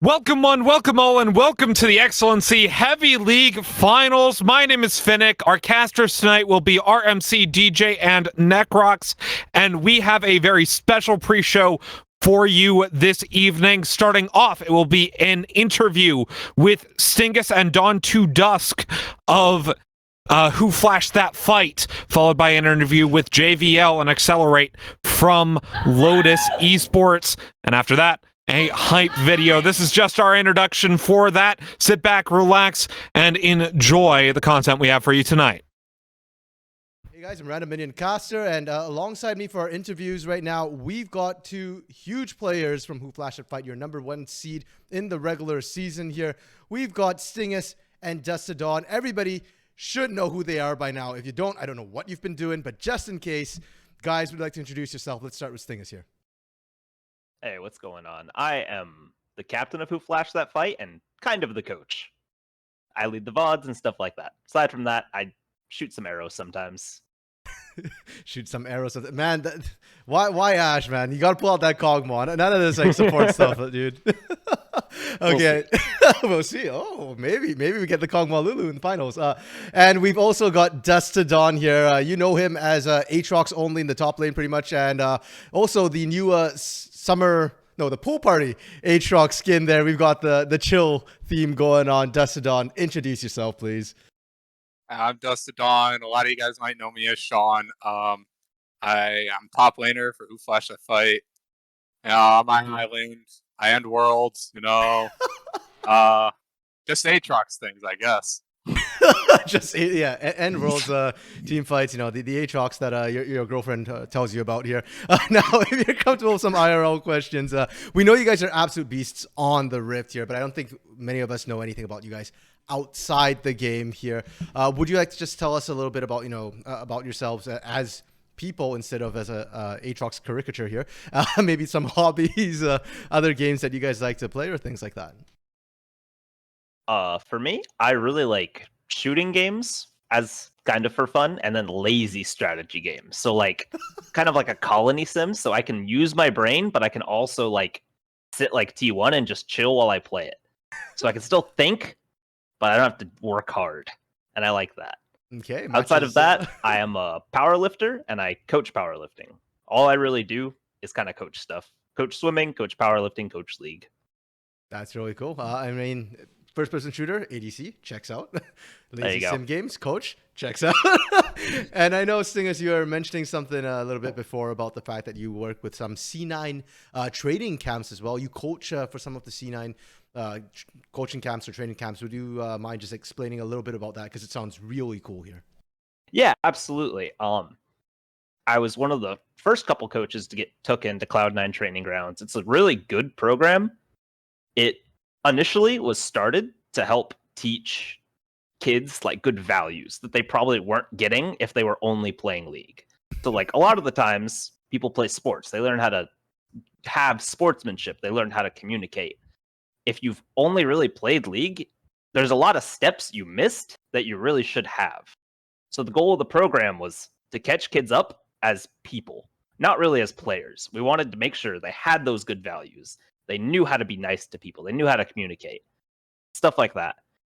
Welcome one, welcome all, and welcome to the Excellency Heavy League Finals. My name is Finnick. Our casters tonight will be RMC, DJ, and Necrox, and we have a very special pre-show for you this evening. Starting off, it will be an interview with Stingus and Dawn to Dusk of Who Flashed That Fight, followed by an interview with JVL and Accelerate from Lotus Esports, and after that, a hype video. This is just our introduction for that. Sit back, relax, and enjoy the content we have for you tonight. Hey guys, I'm Random Minion Caster, and alongside me for our interviews right now, we've got two huge players from Who Flashed That Fight, your #1 seed in the regular season here. We've got Stingus and Dust Dawn. Everybody should know who they are by now. If you don't, I don't know what you've been doing, but just in case, guys, would like to introduce yourself. Let's start with Stingus here. Hey, what's going on? I am the captain of Who Flashed That Fight and kind of the coach. I lead the VODs and stuff like that. Aside from that, I shoot some arrows sometimes. Shoot some arrows. Man, why Ash, man? You got to pull out that Cogmon. None of this like support stuff, dude. Okay. We'll see. Oh, maybe we get the Kog'Maw Lulu in the finals. And we've also got Dust Dawn here. You know him as Aatrox only in the top lane pretty much, and also the new the pool party Aatrox skin there. We've got the chill theme going on. Dust Dawn, introduce yourself, please. I'm Dust Dawn. A lot of you guys might know me as Sean. I am top laner for Who Flashed That Fight. I'm on island. I end worlds, you know. Just Aatrox things, I guess. End worlds team fights, you know, the Aatrox that your girlfriend tells you about here. Now, if you're comfortable with some IRL questions, we know you guys are absolute beasts on the Rift here, but I don't think many of us know anything about you guys outside the game here. Would you like to just tell us a little bit about, about yourselves as people instead of as a Aatrox caricature here? Maybe some hobbies, other games that you guys like to play or things like that. For me, I really like shooting games as kind of for fun, and then lazy strategy games. So like kind of like a colony sim, so I can use my brain, but I can also like sit like T1 and just chill while I play it. So I can still think, but I don't have to work hard. And I like that. Okay. Outside of that, I am a power lifter and I coach powerlifting. All I really do is kind of coach stuff. Coach swimming, coach powerlifting, coach league. That's really cool. I mean, first-person shooter, ADC, checks out. Lazy go. sim games, coach, checks out. And I know, Stingus, you were mentioning something a little bit before about the fact that you work with some C9 training camps as well. You coach for some of the C9 coaching camps or training camps. Would you mind just explaining a little bit about that? Because it sounds really cool here. Yeah, absolutely. I was one of the first couple coaches to get took into Cloud9 Training Grounds. It's a really good program. It initially was started to help teach kids like good values that they probably weren't getting if they were only playing League. So like a lot of the times people play sports, they learn how to have sportsmanship, they learn how to communicate. If you've only really played League, there's a lot of steps you missed that you really should have. So the goal of the program was to catch kids up as people, not really as players. We wanted to make sure they had those good values. They knew how to be nice to people. They knew how to communicate. Stuff like that.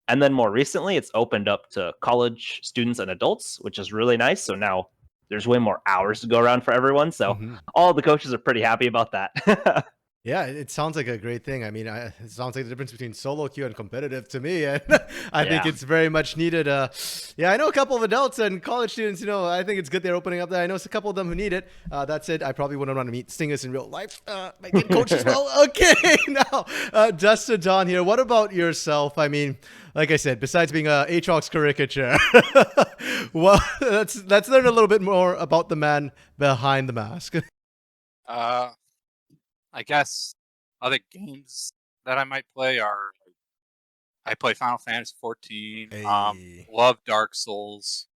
And then more recently, it's opened up to college students and adults, which is really nice. So now there's way more hours to go around for everyone. So all the coaches are pretty happy about that. Yeah, it sounds like a great thing. I mean, it sounds like the difference between solo queue and competitive to me, and I think it's very much needed. Yeah, I know a couple of adults and college students. I think it's good they're opening up that. I know it's a couple of them who need it. That said, I probably wouldn't want to meet Stingus in real life. My good coach as well. Okay, now Dust Dawn here. What about yourself? I mean, like I said, besides being a Aatrox caricature, well, let's learn a little bit more about the man behind the mask. I guess other games that I might play are I play Final Fantasy 14. Hey. Love Dark Souls.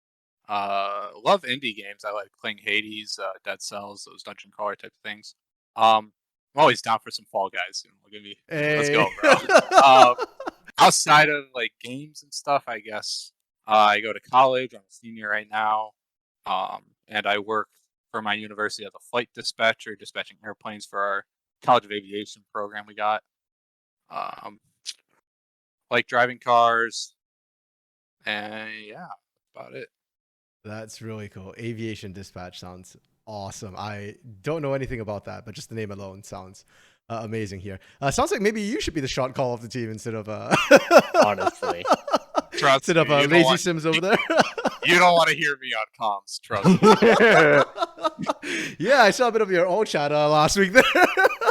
Love indie games. I like playing Hades, Dead Cells, those dungeon crawler type of things. I'm always down for some Fall Guys. Look at me. Hey. Let's go, bro. Outside of like games and stuff, I guess I go to college. I'm a senior right now, and I work for my university as a flight dispatcher, dispatching airplanes for our College of Aviation program we got. Like driving cars, and yeah, about it. That's really cool. Aviation dispatch sounds awesome. I don't know anything about that, but just the name alone sounds amazing here. Sounds like maybe you should be the shot call of the team instead of Honestly. Trust instead of me, Lazy Sims over there. you don't want to hear me on comms. Trust me. Yeah, I saw a bit of your old chat last week there.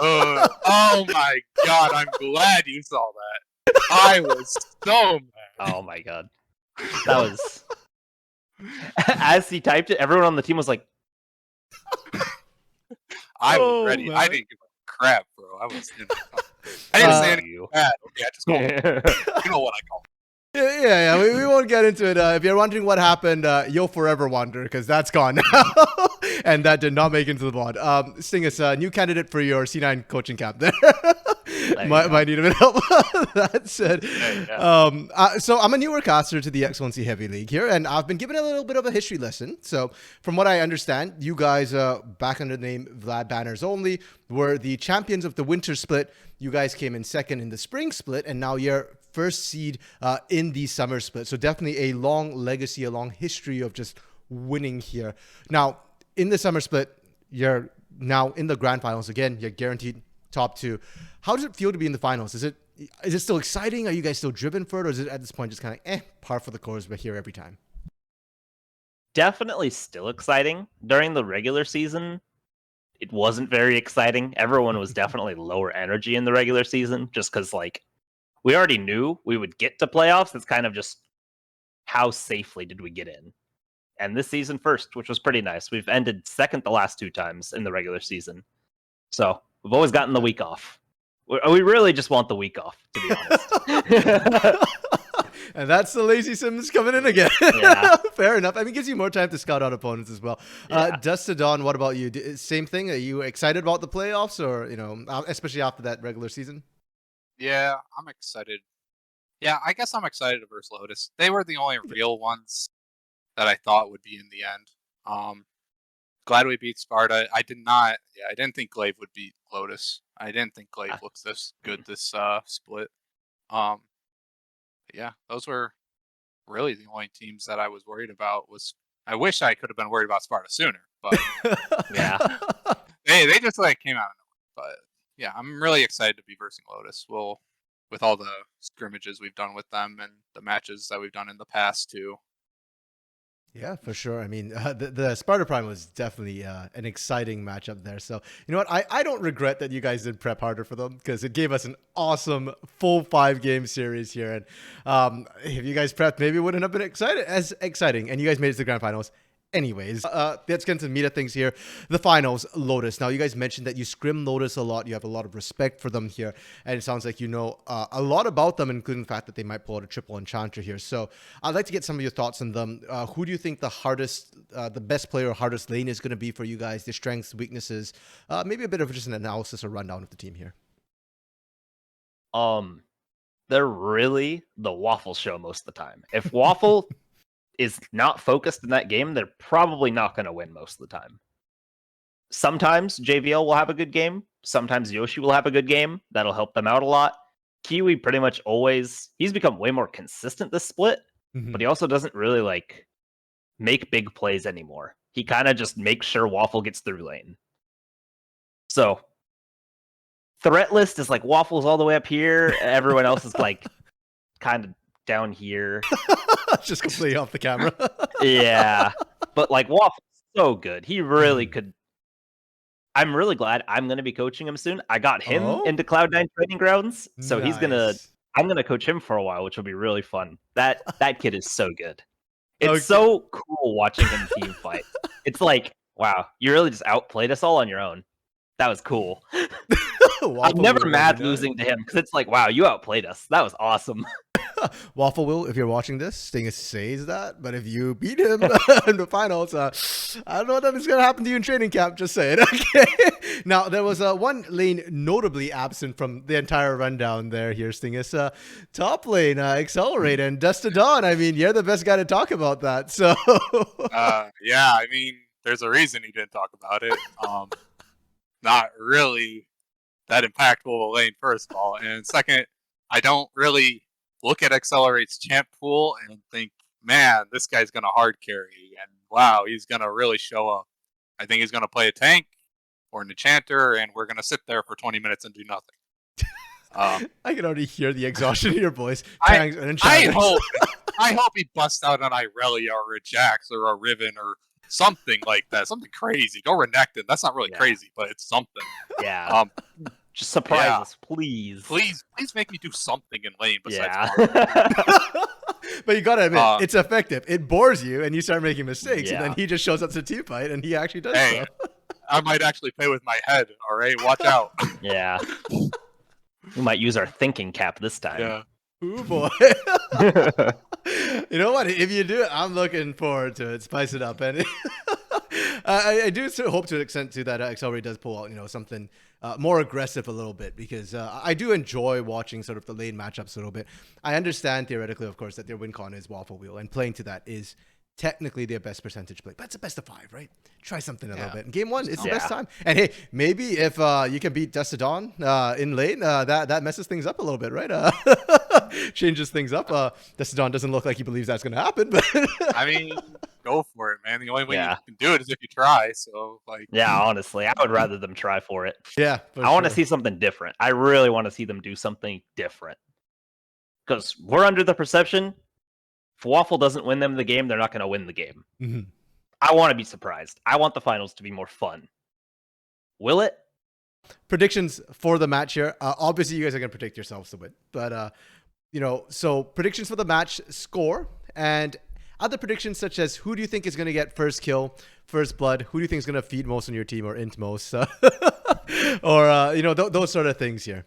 Oh my god, I'm glad you saw that. I was so mad. Oh my god. That was... As he typed it, everyone on the team was like... I was ready. Man. I didn't give a crap, bro. I was in I didn't say anything bad. Okay, I just called it. You know what I call it. Yeah. We won't get into it. If you're wondering what happened, you'll forever wonder because that's gone now, and that did not make it into the VOD. Sting is a new candidate for your C9 coaching camp. There, might need a bit of help. That said, so I'm a newer caster to the Excellency Heavy League here, and I've been given a little bit of a history lesson. So, from what I understand, you guys, back under the name Vlad Banners Only, were the champions of the winter split. You guys came in second in the spring split, and now you're first seed in the summer split. So definitely a long legacy, a long history of just winning here. Now, in the summer split, you're now in the grand finals again. You're guaranteed top 2. How does it feel to be in the finals? Is it still exciting? Are you guys still driven for it? Or is it at this point just kind of par for the course, but here every time? Definitely still exciting. During the regular season, it wasn't very exciting. Everyone was definitely lower energy in the regular season just because, like, we already knew we would get to playoffs. It's kind of just how safely did we get in. And this season first, which was pretty nice. We've ended second the last 2 times in the regular season. So we've always gotten the week off. We really just want the week off, to be honest. And that's the Lazy Sims coming in again. Yeah. Fair enough. I mean, it gives you more time to scout out opponents as well. Yeah. Dust to Dawn, what about you? Same thing? Are you excited about the playoffs or, especially after that regular season? Yeah, I'm excited. Yeah, I guess I'm excited to verse Lotus. They were the only real ones that I thought would be in the end. Glad we beat Sparta. I didn't think Glaive would beat Lotus. I didn't think Glaive looks this good this split. Yeah, those were really the only teams that I was worried about. I wish I could have been worried about Sparta sooner, but Yeah. they just came out of nowhere. But yeah, I'm really excited to be versing Lotus. With all the scrimmages we've done with them and the matches that we've done in the past too. Yeah, for sure. I mean, the Sparta Prime was definitely an exciting matchup there. So, you know what? I don't regret that you guys did prep harder for them because it gave us an awesome full 5-game series here. And if you guys prepped, maybe it wouldn't have been as exciting. And you guys made it to the grand finals. Anyways, let's get into the meat of things here. The finals, Lotus. Now, you guys mentioned that you scrim Lotus a lot. You have a lot of respect for them here. And it sounds like you know a lot about them, including the fact that they might pull out a triple enchanter here. So I'd like to get some of your thoughts on them. Who do you think the best player or hardest lane is going to be for you guys? Their strengths, weaknesses, maybe a bit of just an analysis or rundown of the team here. They're really the Waffle show most of the time. If Waffle is not focused in that game, they're probably not going to win most of the time. Sometimes JVL will have a good game. Sometimes Yoshi will have a good game. That'll help them out a lot. Kiwi pretty much always, he's become way more consistent this split, but he also doesn't really make big plays anymore. He kind of just makes sure Waffle gets through lane. So threat list is Waffle's all the way up here. Everyone else is kind of down here. Just completely off the camera. Yeah. But Waffle's so good. He really could. I'm really glad I'm going to be coaching him soon. I got him into Cloud9 training grounds. So Nice. I'm going to coach him for a while, which will be really fun. That kid is so good. It's so cool watching him team fight. It's wow, you really just outplayed us all on your own. That was cool. I'm never mad losing to him because it's wow, you outplayed us. That was awesome. Waffle will, if you're watching this, Sting says that, but if you beat him in the finals, I don't know what is going to happen to you in training camp, just saying. Okay. Now, there was one lane notably absent from the entire rundown there here, Sting top lane, Accelerate, and Dust to Dawn. I mean, you're the best guy to talk about that, so. Yeah, I mean, there's a reason he didn't talk about it. Not really that impactful of a lane, first of all. And second, I don't really look at Accelerate's champ pool and think, man, this guy's going to hard carry. And wow, he's going to really show up. I think he's going to play a tank or an enchanter, and we're going to sit there for 20 minutes and do nothing. I can already hear the exhaustion in your voice. I hope he busts out an Irelia or a Jax or a Riven or something like that. Something crazy. Go Renekton. That's not really crazy, but it's something. Yeah. Just surprise us, please. Please make me do something in lane besides But you gotta admit, it's effective. It bores you, and you start making mistakes, and then he just shows up to team fight, and he actually does stuff. I might actually play with my head, all right? Watch out. Yeah. We might use our thinking cap this time. Yeah. Ooh, boy. You know what? If you do it, I'm looking forward to it. Spice it up. And I do hope to an extent, too, that Accelerate does pull out, something more aggressive a little bit, because I do enjoy watching sort of the lane matchups a little bit. I understand theoretically, of course, that their win con is Waffle Wheel, and playing to that is technically their best percentage play, but it's a best of 5, right? Try something a little bit. And game 1 is the best time. And hey, maybe if you can beat Dust to Dawn in lane, that messes things up a little bit, right? Changes things up. Dust to Dawn doesn't look like he believes that's going to happen, but I mean, go for it, man. The only way you can do it is if you try. So, yeah, honestly, I would rather them try for it. Yeah, I want to see something different. I really want to see them do something different, because we're under the perception, if Waffle doesn't win them the game, they're not going to win the game. Mm-hmm. I want to be surprised. I want the finals to be more fun. Will it? Predictions for the match here. Obviously, you guys are going to predict yourselves to win. But, so predictions for the match, score, and other predictions such as who do you think is going to get first kill, first blood? Who do you think is going to feed most on your team or int most? Or, those sort of things here.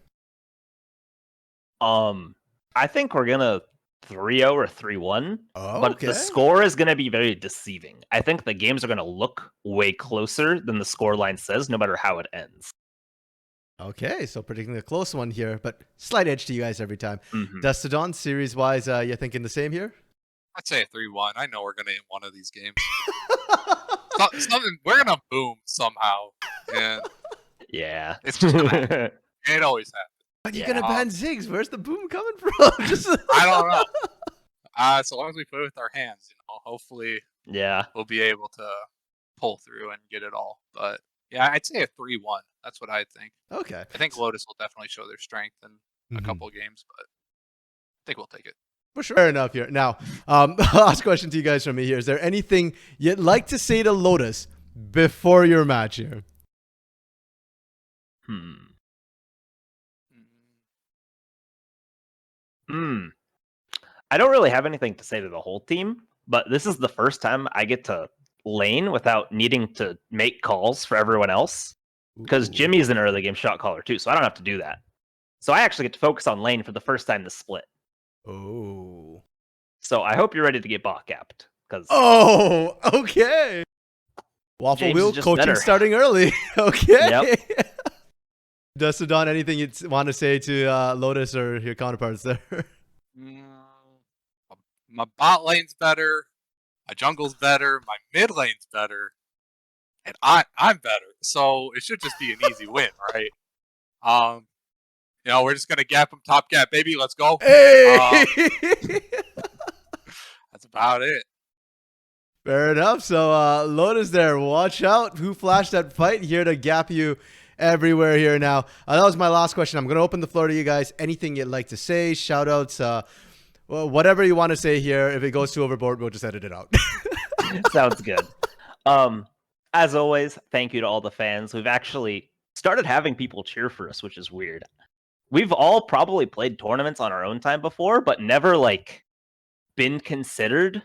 I think we're going to 3-0 or 3-1, but okay. The score is going to be very deceiving. I think the games are going to look way closer than the score line says, no matter how it ends. Okay, so predicting a close one here, but slight edge to you guys every time. Mm-hmm. Dust to Dawn, series-wise, you're thinking the same here? I'd say a 3-1. I know we're going to win one of these games. We're going to boom somehow. And yeah. It's just going to happen. It always happens. But you're gonna ban Ziggs. Where's the boom coming from? I don't know. So long as we play with our hands, hopefully, we'll be able to pull through and get it all. But yeah, I'd say a 3-1. That's what I think. Okay. I think Lotus will definitely show their strength in a couple of games, but I think we'll take it. For sure. Fair enough here. Now, last question to you guys from me here. Is there anything you'd like to say to Lotus before your match here? I don't really have anything to say to the whole team, but this is the first time I get to lane without needing to make calls for everyone else, because Jimmy's an early game shot caller too, so I don't have to do that. So I actually get to focus on lane for the first time this split. Oh. So I hope you're ready to get bot capped. Oh, okay. Waffle James Wheel coaching starting early. Okay. Yep. Dust to Dawn, anything you'd want to say to Lotus or your counterparts there? My bot lane's better. My jungle's better. My mid lane's better. And I'm better. So it should just be an easy win, right? We're just going to gap him top gap, baby. Let's go. Hey! That's about it. Fair enough. So Lotus there. Watch out. Who flashed that fight? Here to gap you everywhere here now. That was my last question. I'm going to open the floor to you guys. Anything you'd like to say, shout outs, whatever you want to say here. If it goes too overboard, we'll just edit it out. Sounds good. As always, thank you to all the fans. We've actually started having people cheer for us, which is weird. We've all probably played tournaments on our own time before, but never been considered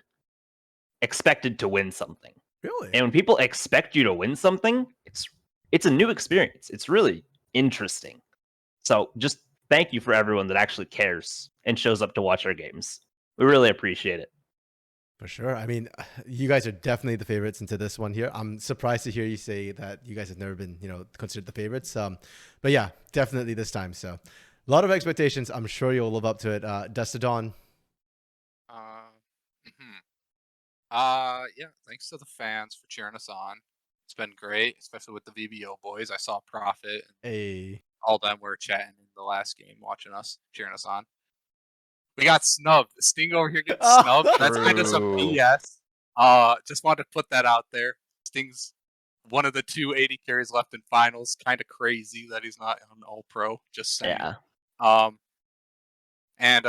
expected to win something. Really? And when people expect you to win something, it's a new experience. It's really interesting. So just thank you for everyone that actually cares and shows up to watch our games. We really appreciate it. For sure. I mean, you guys are definitely the favorites into this one here. I'm surprised to hear you say that you guys have never been, considered the favorites. But yeah, definitely this time. So a lot of expectations. I'm sure you'll live up to it. Dust to Dawn. Yeah, thanks to the fans for cheering us on. It's been great, especially with the VBO boys. I saw Profit. Hey. all of them were chatting in the last game, watching us, cheering us on. We got snubbed. Sting over here getting snubbed. That's kind of some BS. Just wanted to put that out there. Sting's one of the 2 80 carries left in finals. Kind of crazy that he's not an All-Pro. Just saying. Yeah. And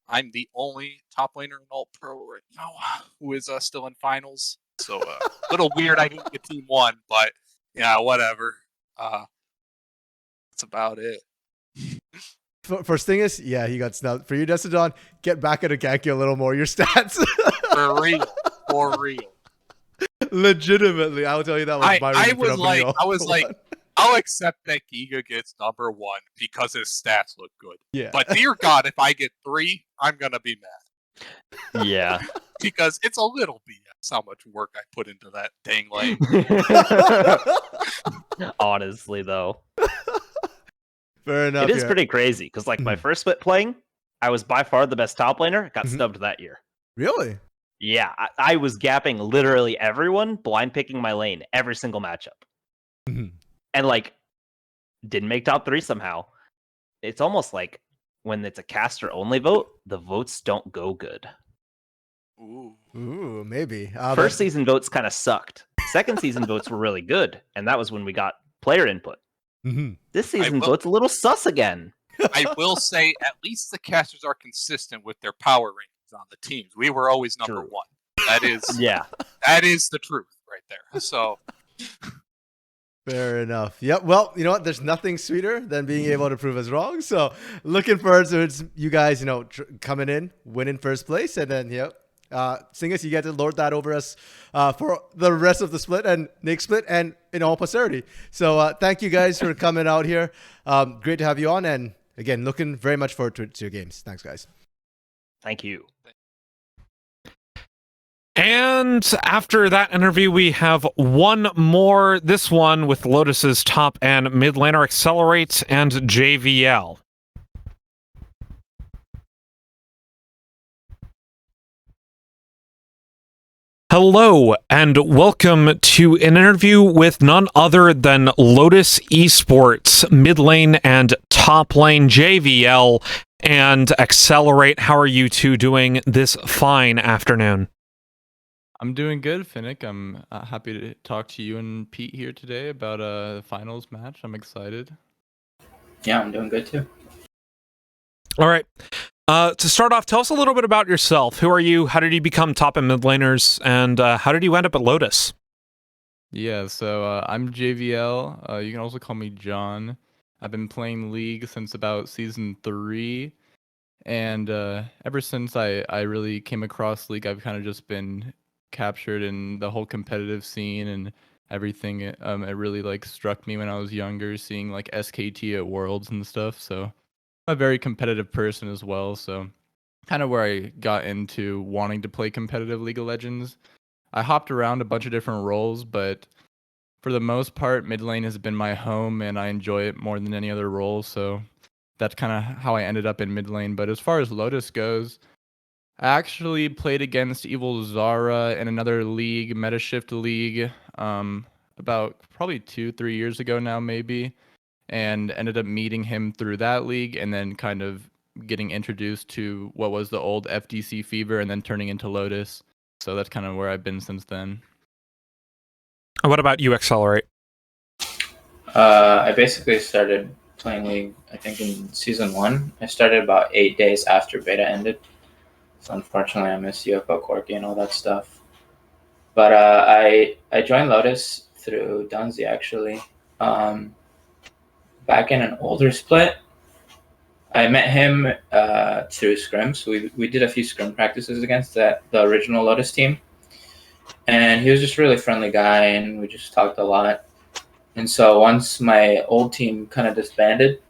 I'm the only top laner in All-Pro right now who is still in finals. So a little weird I didn't get Team 1, but yeah, whatever. That's about it. For Stingus, yeah, he got snubbed. For you, Destined, get back at a ganky a little more. Your stats. For real. Legitimately, I will tell you that was my reason for dumping you. I was like, I'll accept that Giga gets number 1 because his stats look good. Yeah. But dear God, if I get 3, I'm gonna be mad. Yeah. Because it's a little BS how much work I put into that dang lane. Honestly, though. Fair enough. It is pretty crazy because, like, my first split playing, I was by far the best top laner. Got snubbed that year. Really? Yeah, I was gapping literally everyone, blind picking my lane every single matchup, and like didn't make top 3 somehow. It's almost like when it's a caster only vote, the votes don't go good. Ooh, maybe. First season votes kind of sucked. Second season votes were really good, and that was when we got player input. This season votes a little sus again. I will say at least the casters are consistent with their power rankings on the teams. We were always number 1. That is that is the truth right there. So fair enough. Yep. Well, you know what? There's nothing sweeter than being able to prove us wrong. So looking forward to you guys, coming in, winning first place, and then Stingus, you get to lord that over us for the rest of the split and next split and in all posterity. So thank you guys for coming out here. Great to have you on, and again, looking very much forward to your games. Thanks, guys. Thank you. And after that interview, we have one more. This one with Lotus's top and mid laner Accelerate and JVL. Hello, and welcome to an interview with none other than Lotus Esports, mid lane and top lane JVL and Accelerate. How are you two doing this fine afternoon? I'm doing good, Finnick. I'm happy to talk to you and Pete here today about the finals match. I'm excited. Yeah, I'm doing good too. All right. To start off, tell us a little bit about yourself. Who are you? How did you become top and mid laners? And how did you end up at Lotus? Yeah, so I'm JVL. You can also call me John. I've been playing League since about Season 3. And ever since I really came across League, I've kind of just been captured in the whole competitive scene and everything. It really struck me when I was younger, seeing SKT at Worlds and stuff. So I'm a very competitive person as well. So kind of where I got into wanting to play competitive League of Legends. I hopped around a bunch of different roles, but for the most part, mid lane has been my home, and I enjoy it more than any other role. So that's kind of how I ended up in mid lane. But as far as Lotus goes, I actually played against Evil Zara in another league, Metashift League, about probably 2-3 years ago now, maybe, and ended up meeting him through that league, and then kind of getting introduced to what was the old FDC Fever, and then turning into Lotus. So that's kind of where I've been since then. What about you, Accelerate? I basically started playing League, I think, in Season 1. I started about 8 days after beta ended. So unfortunately, I missed UFO Corky and all that stuff. But I joined Lotus through Dunzi, actually. Back in an older split, I met him through scrims. We did a few scrim practices against the original Lotus team. And he was just a really friendly guy, and we just talked a lot. And so once my old team kind of disbanded,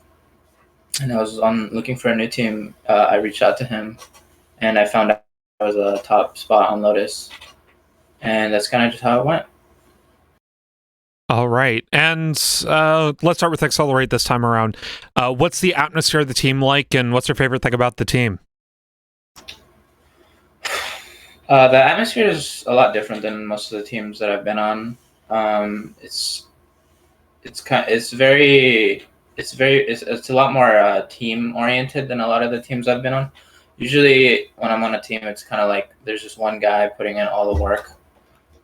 and I was looking for a new team, I reached out to him, and I found out I was a top spot on Lotus. And that's kind of just how it went. All right. And let's start with Accelerate this time around. What's the atmosphere of the team like, and what's your favorite thing about the team? The atmosphere is a lot different than most of the teams that I've been on. It's it's a lot more team oriented than a lot of the teams I've been on. Usually when I'm on a team, it's kind of like there's just one guy putting in all the work.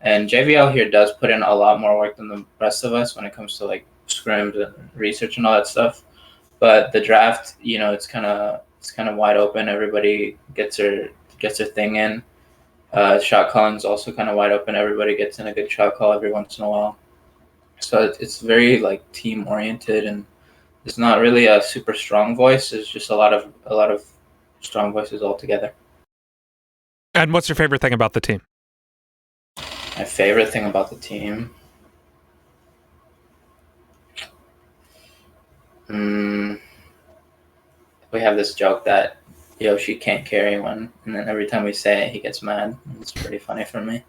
And JVL here does put in a lot more work than the rest of us when it comes to like scrims and research and all that stuff. But the draft, it's kind of wide open. Everybody gets their thing in. Shot calling is also kind of wide open. Everybody gets in a good shot call every once in a while. So it's very like team oriented, and it's not really a super strong voice. It's just a lot of strong voices all together. And what's your favorite thing about the team? My favorite thing about the team. We have this joke that Yoshi can't carry one, and then every time we say it, he gets mad. It's pretty funny for me.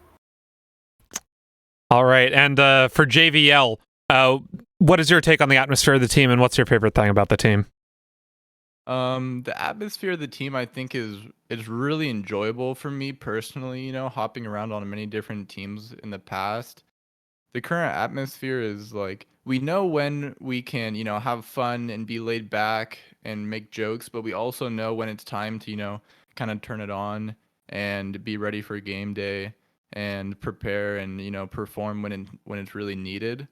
All right, and for JVL, what is your take on the atmosphere of the team, and what's your favorite thing about the team? The atmosphere of the team, I think, is really enjoyable for me personally. Hopping around on many different teams in the past, the current atmosphere is like we know when we can, have fun and be laid back and make jokes, but we also know when it's time to, kind of turn it on and be ready for game day and prepare and perform when it's really needed.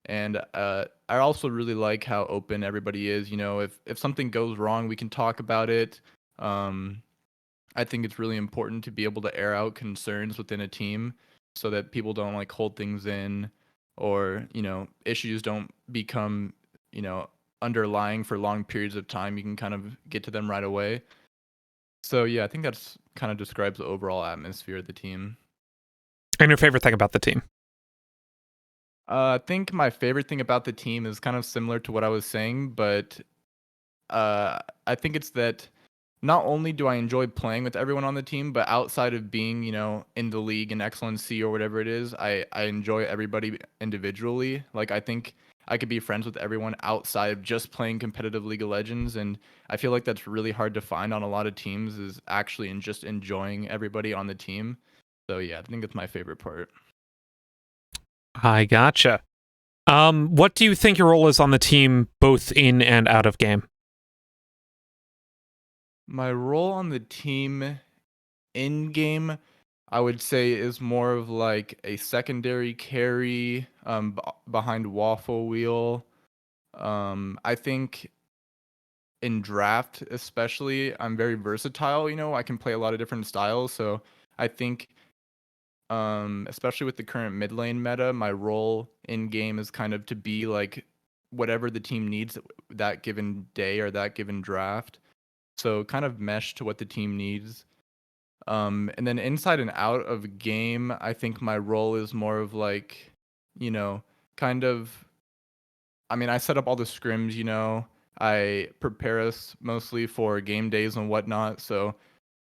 And I also really like how open everybody is. If something goes wrong, we can talk about it. I think it's really important to be able to air out concerns within a team so that people don't like hold things in, or issues don't become underlying for long periods of time. You can kind of get to them right away. So yeah, I think that's kind of describes the overall atmosphere of the team. And your favorite thing about the team? I think my favorite thing about the team is kind of similar to what I was saying, but I think it's that not only do I enjoy playing with everyone on the team, but outside of being, in the league in Excellency or whatever it is, I enjoy everybody individually. Like, I think I could be friends with everyone outside of just playing competitive League of Legends, and I feel like that's really hard to find on a lot of teams, is actually just enjoying everybody on the team. So yeah, I think that's my favorite part. I gotcha. What do you think your role is on the team, both in and out of game? My role on the team in game, I would say, is more of like a secondary carry behind Waffle Wheel. I think in draft especially, I'm very versatile. I can play a lot of different styles. So I think, especially with the current mid lane meta, my role in game is kind of to be like whatever the team needs that given day or that given draft. So kind of mesh to what the team needs. And then inside and out of game, I think my role is more of like, kind of, I set up all the scrims, I prepare us mostly for game days and whatnot. So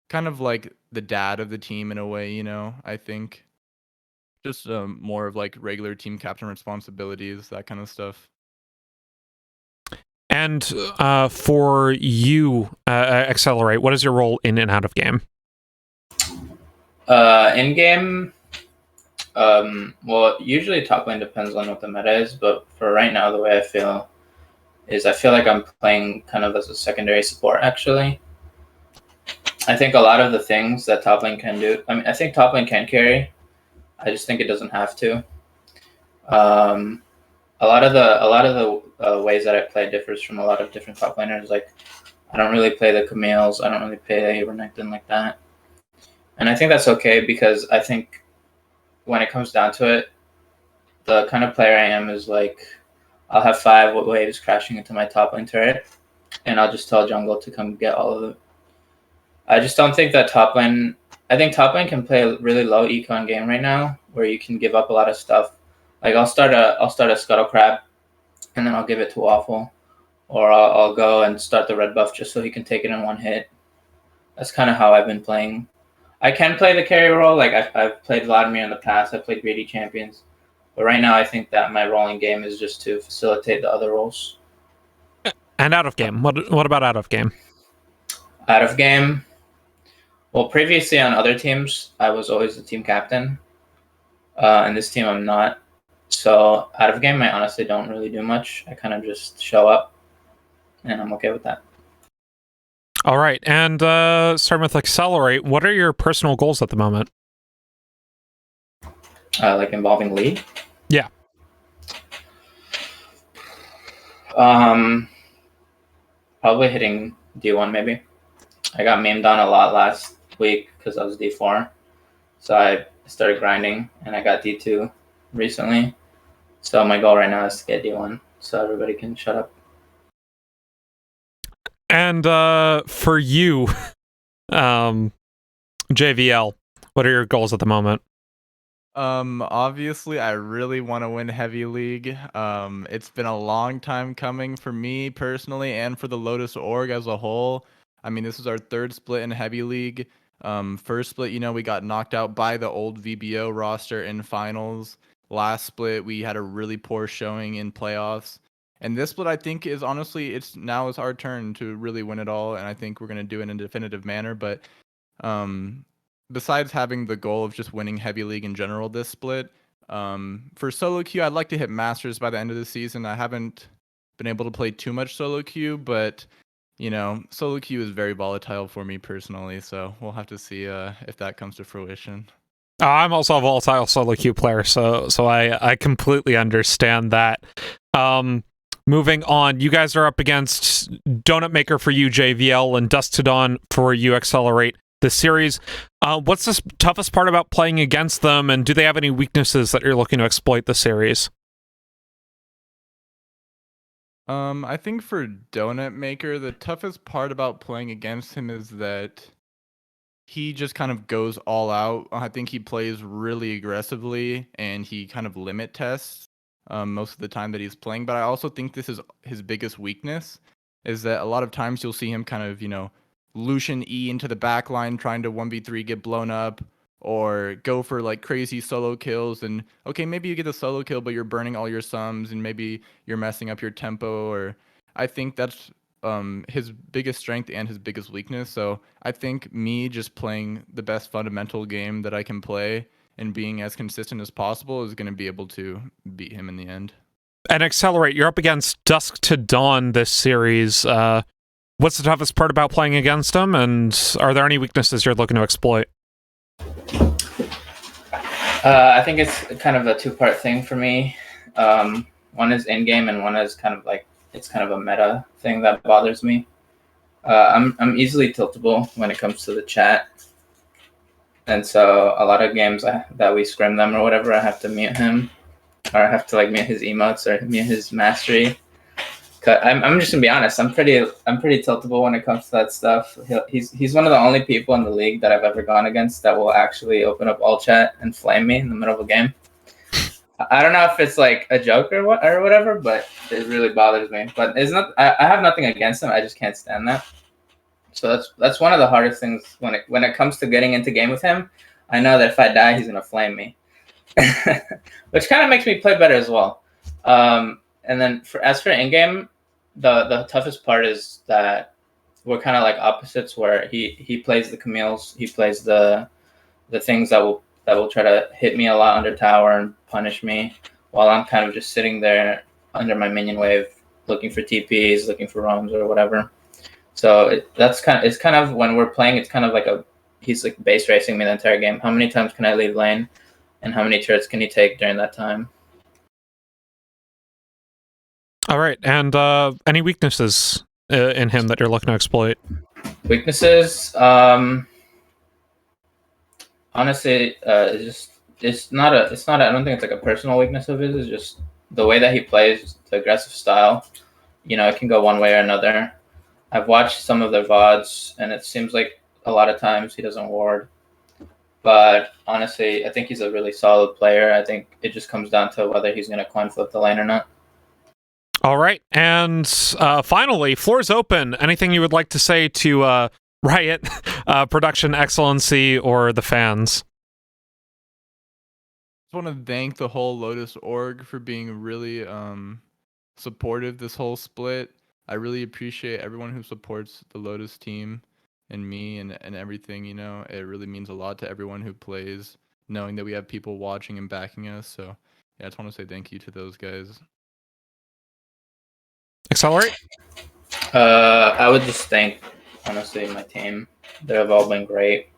kind of like the dad of the team in a way, I think. Just more of like regular team captain responsibilities, that kind of stuff. And for you, Accelerate, what is your role in and out of game? In game, well, usually top lane depends on what the meta is, but for right now, the way I feel is I feel like I'm playing kind of as a secondary support, actually. I think a lot of the things that top lane can do, I think top lane can carry. I just think it doesn't have to. A lot of the ways that I play differs from a lot of different top laners. Like, I don't really play the Camille's. I don't really play the Renekton like that. And I think that's okay, because I think when it comes down to it, the kind of player I am is like, I'll have 5 waves crashing into my top lane turret, and I'll just tell jungle to come get all of it. I just don't think that top lane... I think top lane can play a really low econ game right now, where you can give up a lot of stuff. Like, I'll start a Scuttle Crab, and then I'll give it to Waffle. Or I'll go and start the red buff just so he can take it in one hit. That's kind of how I've been playing. I can play the carry role. Like, I've played Vladimir in the past. I've played greedy champions. But right now, I think that my role in game is just to facilitate the other roles. And out of game? What about out of game? Out of game? Well, previously on other teams, I was always the team captain. And this team, I'm not. So out of game, I honestly don't really do much. I kind of just show up, and I'm okay with that. All right, and starting with Accelerate, what are your personal goals at the moment? Like involving League? Yeah. Probably hitting D1 maybe. I got memed on a lot last week because I was D4. So I started grinding and I got D2 recently. So my goal right now is to get D1 so everybody can shut up. And for you, JVL, what are your goals at the moment? Obviously, I really want to win Heavy League. It's been a long time coming for me personally and for the Lotus org as a whole. I mean, this is our third split in Heavy League. First split, we got knocked out by the old VBO roster in finals. Last split, we had a really poor showing in playoffs. And this split, I think, is honestly, it's our turn to really win it all, and I think we're gonna do it in a definitive manner. But besides having the goal of just winning Heavy League in general this split, for solo queue, I'd like to hit Masters by the end of the season. I haven't been able to play too much solo queue, but solo queue is very volatile for me personally, so we'll have to see if that comes to fruition. I'm also a volatile solo queue player, so I completely understand that. Moving on, you guys are up against Donut Maker for you, JVL, and Dust to Dawn for you, Accelerate. The series. What's the toughest part about playing against them, and do they have any weaknesses that you're looking to exploit the series? I think for Donut Maker, the toughest part about playing against him is that he just kind of goes all out. I think he plays really aggressively, and he kind of limit tests most of the time that he's playing. But I also think this is his biggest weakness, is that a lot of times you'll see him kind of, Lucian E into the back line trying to 1v3 get blown up, or go for like crazy solo kills, and okay, maybe you get the solo kill, but you're burning all your sums, and maybe you're messing up your tempo, or I think that's his biggest strength and his biggest weakness. So I think me just playing the best fundamental game that I can play and being as consistent as possible is going to be able to beat him in the end. And Accelerate, you're up against Dusk to Dawn this series. What's the toughest part about playing against him, and are there any weaknesses you're looking to exploit? I think it's kind of a two-part thing for me. One is in-game, and one is kind of like, it's kind of a meta thing that bothers me. I'm easily tiltable when it comes to the chat. And so a lot of games that we scrim them or whatever, I have to mute him, or I have to like mute his emotes or mute his mastery. I'm just gonna be honest. I'm pretty tiltable when it comes to that stuff. He's one of the only people in the league that I've ever gone against that will actually open up all chat and flame me in the middle of a game. I don't know if it's like a joke or whatever, but it really bothers me. But it's not. I have nothing against him. I just can't stand that. So that's one of the hardest things when it comes to getting into game with him. I know that if I die, he's gonna flame me, which kind of makes me play better as well. And then as for in game, the toughest part is that we're kind of like opposites, where he plays the Camille's, he plays the things that will try to hit me a lot under tower and punish me, while I'm kind of just sitting there under my minion wave, looking for TPs, looking for roams or whatever. So it's kind of when we're playing, it's kind of like he's like base racing me the entire game. How many times can I leave lane, and how many turrets can he take during that time? All right, and any weaknesses in him that you're looking to exploit? Weaknesses, honestly, it's not. I don't think it's like a personal weakness of his. It's just the way that he plays, the aggressive style. It can go one way or another. I've watched some of their VODs, and it seems like a lot of times he doesn't ward. But honestly, I think he's a really solid player. I think it just comes down to whether he's going to coin flip the lane or not. All right, and finally, floor's open. Anything you would like to say to Riot, Production Excellency, or the fans? I just want to thank the whole Lotus org for being really supportive this whole split. I really appreciate everyone who supports the Lotus team and me and everything. It really means a lot to everyone who plays, knowing that we have people watching and backing us. So yeah, I just want to say thank you to those guys. Accelerate. I would just thank, honestly, my team. They have all been great.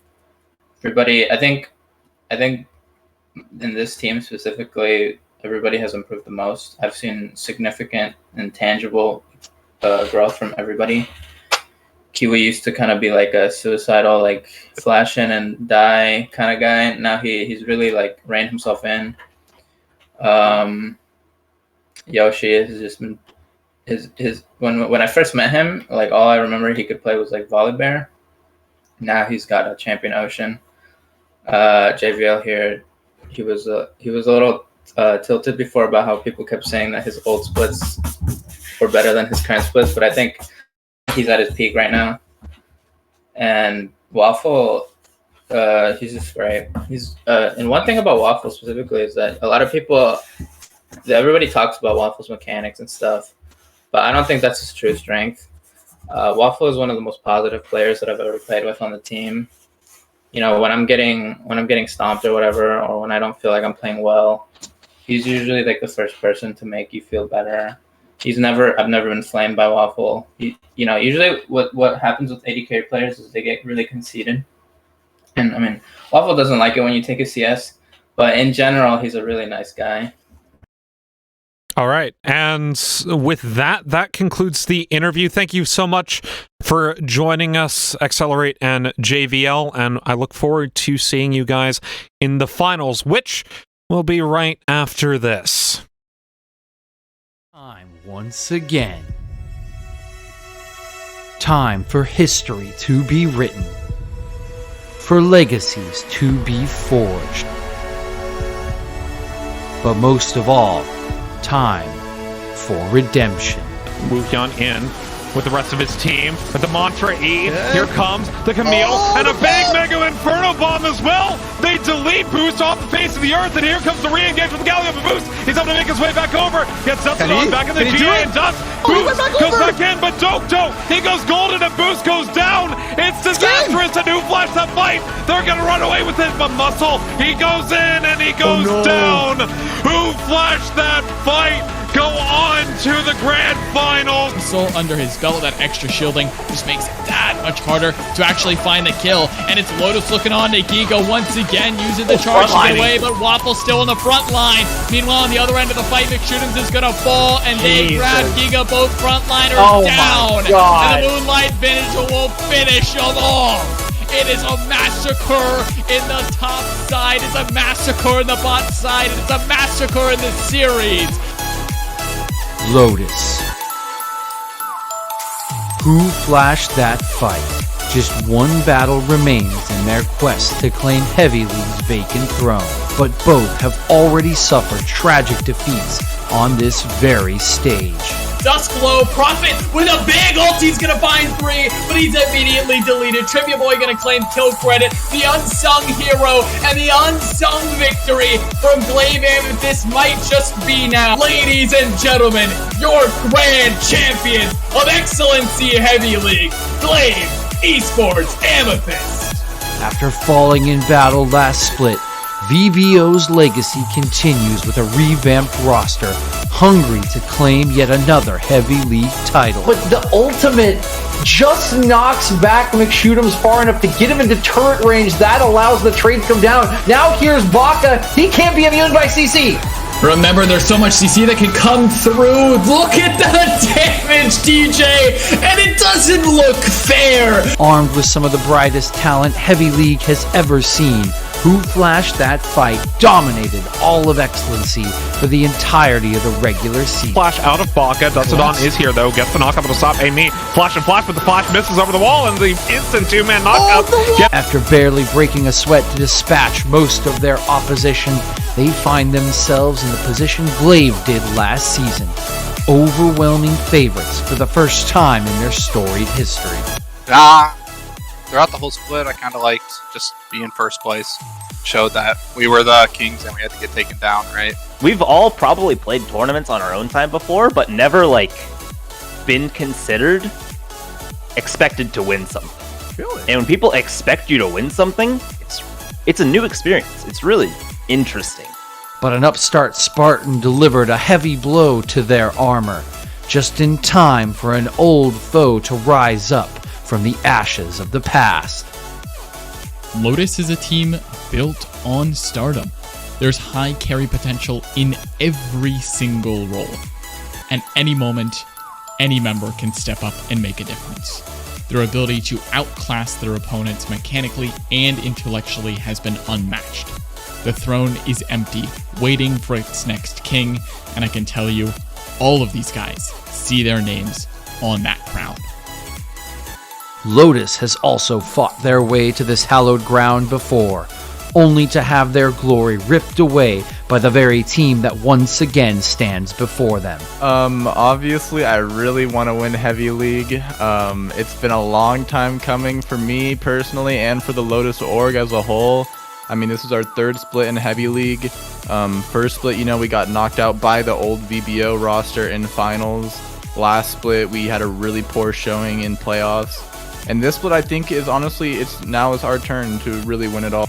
Everybody, I think in this team specifically, everybody has improved the most. I've seen significant and tangible growth from everybody. Kiwi used to kind of be like a suicidal, like flash in and die kind of guy. Now he's really like reined himself in. Yoshi has just been his when I first met him, like all I remember he could play was like Volibear. Now he's got a Champion Ocean. JVL here, he was a little tilted before about how people kept saying that his old splits were better than his current splits, but I think he's at his peak right now. And Waffle, he's just great. He's and one thing about Waffle specifically is that a lot of people, everybody talks about Waffle's mechanics and stuff, but I don't think that's his true strength. Waffle is one of the most positive players that I've ever played with on the team. You know, when I'm getting stomped or whatever, or when I don't feel like I'm playing well, he's usually like the first person to make you feel better. I've never been flamed by Waffle. Usually what happens with AD carry players is they get really conceited. And I mean, Waffle doesn't like it when you take a CS, but in general, he's a really nice guy. All right. And with that concludes the interview. Thank you so much for joining us, Accelerate and JVL. And I look forward to seeing you guys in the finals, which will be right after this. Time once again. Time for history to be written. For legacies to be forged. But most of all, time for redemption. Woohyun in with the rest of his team with the Mantra E. Yeah. Here comes the Camille and a big Mega Inferno Bomb as well. They delete Boost off the face of the earth, and here comes the re-engage with the Galleon of Boost. He's able to make his way back over. Gets Dustin back in the GA and Dust. Boost goes back in, but Dokdo, he goes golden and Boost goes down. It's disastrous. A new flash that fight. They're gonna run away with it, but Muscle, he goes in and he goes down. Who flashed that fight? Go on to the grand finals. Soul under his belt, that extra shielding just makes it that much harder to actually find the kill. And it's Lotus looking on to Giga once again, using the charge to get away, but Waffle still on the front line. Meanwhile, on the other end of the fight, McShootums is going to fall, and they grab Giga, both frontliners down. And the Moonlight finish will finish them all. It is a massacre in the top side, it's a massacre in the bot side, it's a massacre in the series. Lotus. Who flashed that fight? Just one battle remains in their quest to claim Heavy League's vacant throne, but both have already suffered tragic defeats on this very stage. Duskglow, Prophet with a big ult, he's gonna find 3, but he's immediately deleted. Trivia Boy gonna claim kill credit, the unsung hero, and the unsung victory from Glaive Amethyst. This might just be now. Ladies and gentlemen, your grand champion of Excellency Heavy League, Glaive Esports Amethyst. After falling in battle last split, VBO's legacy continues with a revamped roster, hungry to claim yet another Heavy League title. But the ultimate just knocks back McShootums far enough to get him into turret range. That allows the trade to come down. Now here's Baka. He can't be immune by CC. Remember, there's so much CC that can come through. Look at the damage, DJ, and it doesn't look fair. Armed with some of the brightest talent Heavy League has ever seen, Who flashed that fight dominated all of Excellency for the entirety of the regular season. Flash out of Baka. Dustodon is here though. Gets the knock up to stop Amy. Flash and flash, but the flash misses over the wall and the instant two-man knockup. After barely breaking a sweat to dispatch most of their opposition, they find themselves in the position Glaive did last season. Overwhelming favorites for the first time in their storied history. Throughout the whole split, I kind of liked just being first place. Showed that we were the kings and we had to get taken down, right? We've all probably played tournaments on our own time before, but never, like, been considered expected to win something. Really? And when people expect you to win something, it's a new experience. It's really interesting. but an upstart Spartan delivered a heavy blow to their armor, just in time for an old foe to rise up from the ashes of the past. Lotus is a team built on stardom. There's high carry potential in every single role. And any moment, any member can step up and make a difference. Their ability to outclass their opponents mechanically and intellectually has been unmatched. The throne is empty, waiting for its next king, and I can tell you, all of these guys see their names on that crown. Lotus has also fought their way to this hallowed ground before, only to have their glory ripped away by the very team that once again stands before them. Obviously, I really want to win Heavy League. It's been a long time coming for me personally and for the Lotus org as a whole. I mean, this is our third split in Heavy League. First split, we got knocked out by the old VBO roster in finals. Last split, we had a really poor showing in playoffs. And this split, I think, is honestly, it's our turn to really win it all.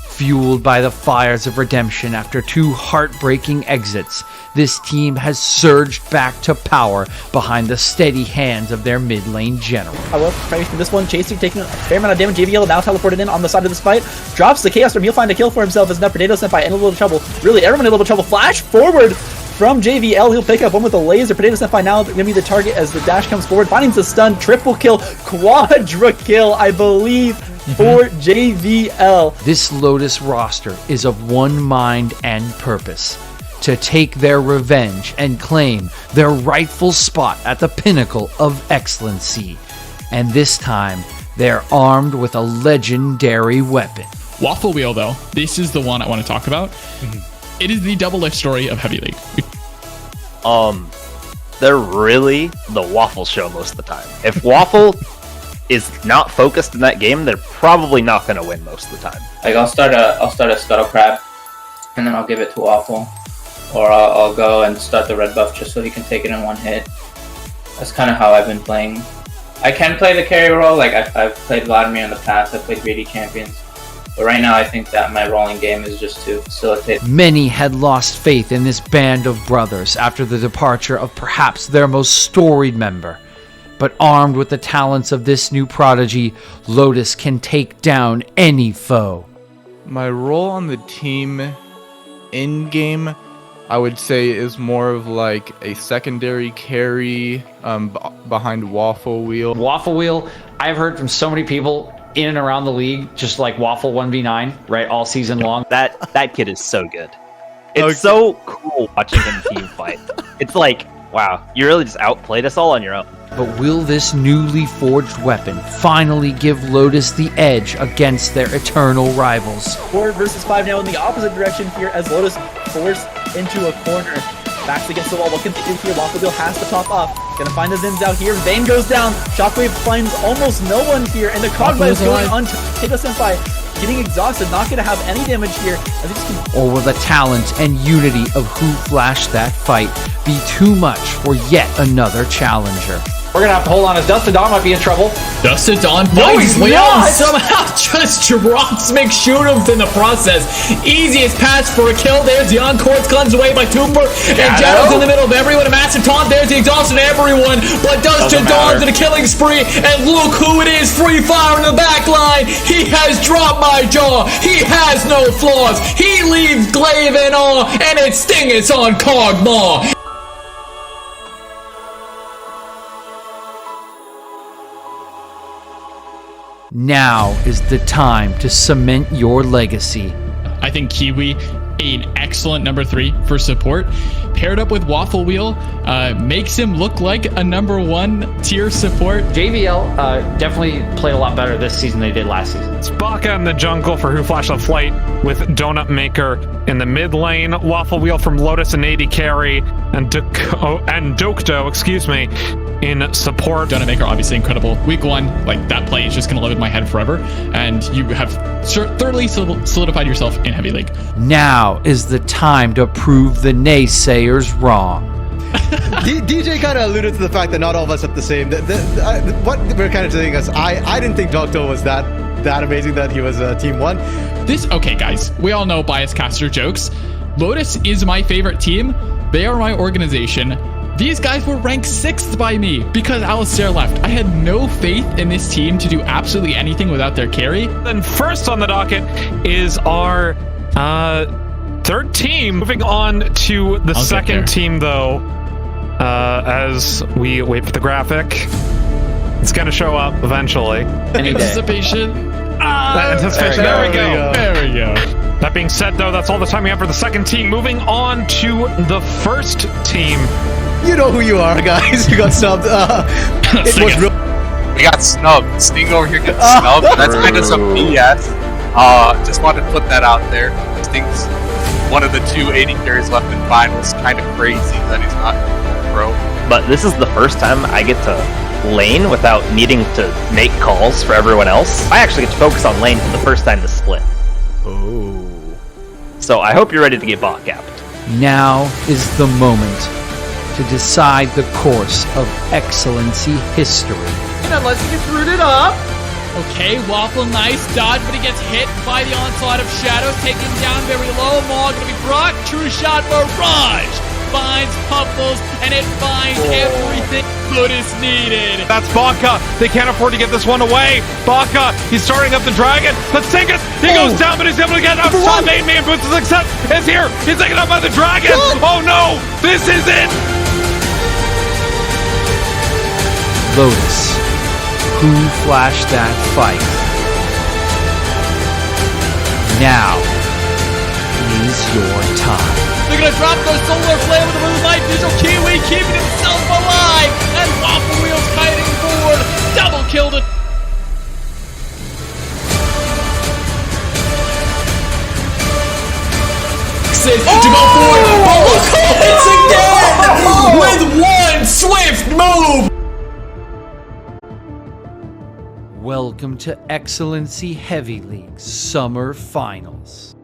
Fueled by the fires of redemption after 2 heartbreaking exits, this team has surged back to power behind the steady hands of their mid lane general. I love from this one, chasing, taking a fair amount of damage. JVL now teleported in on the side of this fight. Drops the Chaos Storm. He'll find a kill for himself as enough Potato Senpai in a little trouble. Really, everyone in a little trouble. Flash forward from JVL. He'll pick up one with the laser. Potato Senpai now going to be the target as the dash comes forward. Finding the stun. Triple kill. Quadra kill, I believe, for JVL. This Lotus roster is of one mind and purpose: to take their revenge and claim their rightful spot at the pinnacle of excellency. And this time, they're armed with a legendary weapon. Waffle Wheel, though, this is the one I want to talk about. It is the double-lift story of Heavy League. They're really the Waffle show most of the time. If Waffle is not focused in that game, they're probably not going to win most of the time. Like I'll start a Scuttle Crab, and then I'll give it to Waffle, or I'll go and start the red buff just so he can take it in one hit. That's kind of how I've been playing. I can play the carry role, like I've played Vladimir in the past. I've played greedy champions. But right now, I think that my rolling game is just to facilitate. Many had lost faith in this band of brothers after the departure of perhaps their most storied member. But armed with the talents of this new prodigy, Lotus can take down any foe. My role on the team in-game, I would say, is more of like a secondary carry behind Waffle Wheel. Waffle Wheel, I've heard from so many people in and around the league, just like Waffle 1v9, right, all season long. That kid is so good. It's so cool watching him team fight. It's like, wow, you really just outplayed us all on your own. But will this newly forged weapon finally give Lotus the edge against their eternal rivals? 4 versus 5 now in the opposite direction here as Lotus forced into a corner. Backs against the wall. What can they do here? Waffle Wheel has to top off. Gonna find the Zins out here. Vayne goes down. Shockwave finds almost no one here. And the Cogwave is going on to Potato Senpai. Getting exhausted. Not gonna have any damage here. Or will the talent and unity of who flashed that fight be too much for yet another challenger? We're gonna have to hold on as Dustin Dawn might be in trouble. Dustin Dawn finds Leon somehow just drops McShootums in the process. Easiest pass for a kill. There's the Encore's cleansed away by Tooper. And Jaddo's in the middle of everyone. A massive taunt. There's the exhaustion of everyone. But Dustin Dawn's in a killing spree. And look who it is. Free fire in the back line. He has dropped my jaw. He has no flaws. He leaves Glaive in awe. And it's Stingus on Cogmaw. Now is the time to cement your legacy. I think Kiwi, an excellent number 3 for support, paired up with Waffle Wheel, makes him look like a number 1 tier support. JVL definitely played a lot better this season than they did last season. Spaka in the jungle for Who Flash of Flight with Donut Maker in the mid lane. Waffle Wheel from Lotus and AD Carry and Dokdo, excuse me, in support. Donut Maker, obviously incredible. Week 1, like that play is just going to live in my head forever. And you have thoroughly solidified yourself in Heavy League. Now is the time to prove the naysayers wrong. DJ kind of alluded to the fact that not all of us have the same. What we're kind of telling us, I didn't think Dokdo was that amazing that he was Team 1. Okay, guys, we all know bias caster jokes. Lotus is my favorite team. They are my organization. These guys were ranked 6th by me because Alistair left. I had no faith in this team to do absolutely anything without their carry. Then first on the docket is our third team. Moving on to the second team, though, as we wait for the graphic. It's going to show up eventually. Anticipation. Anticipation. There we go. There we go. That being said, though, that's all the time we have for the second team. Moving on to the first team. You know who you are, guys. You got subbed. It was real. We got snubbed. Sting over here gets snubbed. That's kind of some BS. Just wanted to put that out there. Sting's one of the 2 AD carries left in finals. Kind of crazy that he's not pro. But this is the first time I get to lane without needing to make calls for everyone else. I actually get to focus on lane for the first time this split. Oh. So I hope you're ready to get bot capped. Now is the moment to decide the course of Excellency history. And unless he gets rooted up. Okay, Waffle, nice dodge, but he gets hit by the onslaught of shadows, taken down very low. Maul gonna be brought. True shot barrage. Finds Puffles, and it finds everything Lotus needed. That's Baka. They can't afford to get this one away. Baka, he's starting up the dragon. Let's take it. He goes down, but he's able to get up. Top 8 man boots of success is here. He's taken up by the dragon. Oh no, this is it. Lotus, who flashed that fight? Now is your time. They're gonna drop the solar flame with the moonlight visual. Kiwi keeping himself alive, and Waffle Wheels kiting forward. Double killed it. To go forward. It's again with one swift move. Welcome to Excellency Heavy League Summer Finals.